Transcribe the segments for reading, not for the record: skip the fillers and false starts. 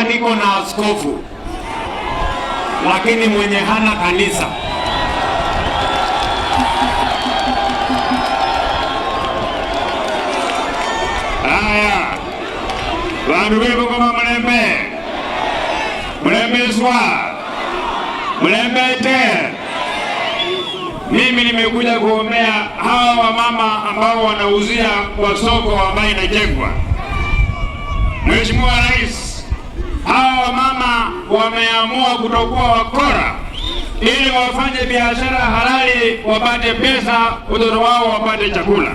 niko na askofu lakini mwenye hana kanisa. Haya, bandu bebo kama mlembe swa mlembe te. Mimi nimekuja kuombea hawa wamama ambao wanauzia kwa soko ambayo inajengwa. Mheshimiwa Rais, hawa wamama wameamua kutokuwa wakora ili wafanye biashara halali, wapate pesa, watoto wao wapate chakula.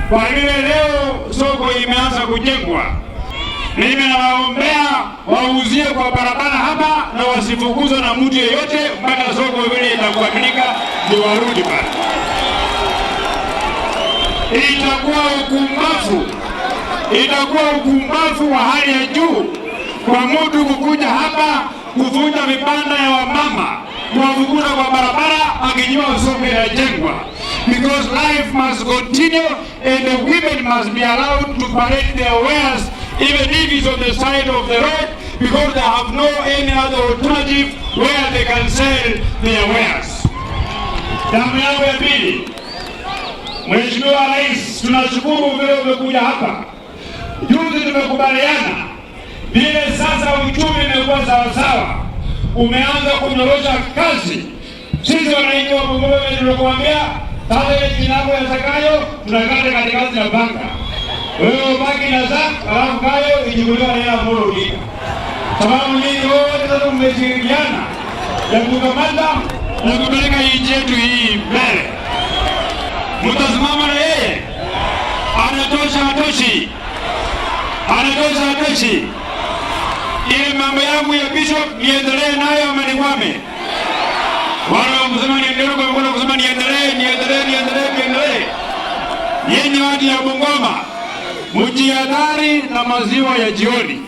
Kwa vile leo soko imeanza kujengwa, mimi nawaombea wauzie kwa barabara hapa na wasifukuzwe na mtu yeyote mpaka soko vile itakuaminika ndio warudi pale. Itakuwa ukumbavu wa hali ya juu kwa mtu kukuja hapa kuvunja vibanda ya wamama, kuwafukuza kwa barabara akijua soko inajengwa. Because life must continue and the women must be allowed to parade their wares even if it's on the side of the road, because they have no any other alternative where they can sell their wares. Jambo yangu ya pili, Mheshimiwa Rais, tunashukuru vile umekuja hapa. Juzi tumekubaliana vile sasa uchumi umekuwa sawasawa, umeanza kunyorosha kazi. Sisi wananchi wa Bungoma tunakuambia sasa ile jina lako ya Zakayo tunakata katikati ya banka. Wewe ubaki na zaka, alafu Kayo ijukuliwa na ya Molo Odinga. Sababu nyinyi wote sasa mmeshirikiana ya kukamata na kupeleka nchi yetu hii mbele. Mtasimama na yeye. Anatosha. Ile mambo yangu ya bishop niendelee nayo ama nikwame? Wala kusema niendelee, kwa kuna kusema niendelee. Yenye watu ya Bungoma, mjihadhari na maziwa ya jioni.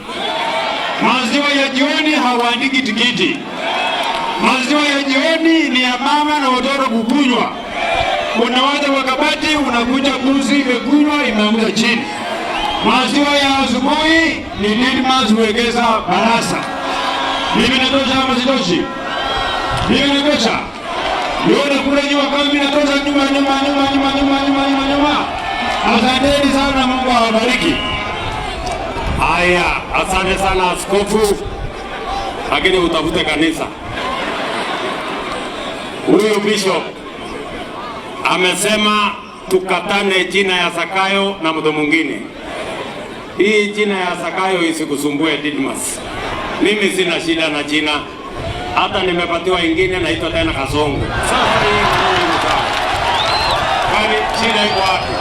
Maziwa ya jioni hawaandiki tikiti. Maziwa ya jioni ni ya mama na watoto kukunywa. Unawacha kwa kabati, unakuja kuzi imekunywa imeanguka chini. Maziwa ya asubuhi ni Didmas huegeza barasa. Mimi natosha ama sitoshi? Mimi natosha. Yona kule nyuma kama mimi natosha nyuma. Asanteni sana, Mungu awabariki. Haya, asante sana askofu. Lakini utafute kanisa. Huyu bishop amesema tukatane jina ya Zakayo na mtu mwingine. Hii jina ya Zakayo isikusumbue Didmas. Mimi sina shida na jina. Hata nimepatiwa ingine naitwa tena Kasongo. Sasa hii ni sawa. Kwani shida iko wapi?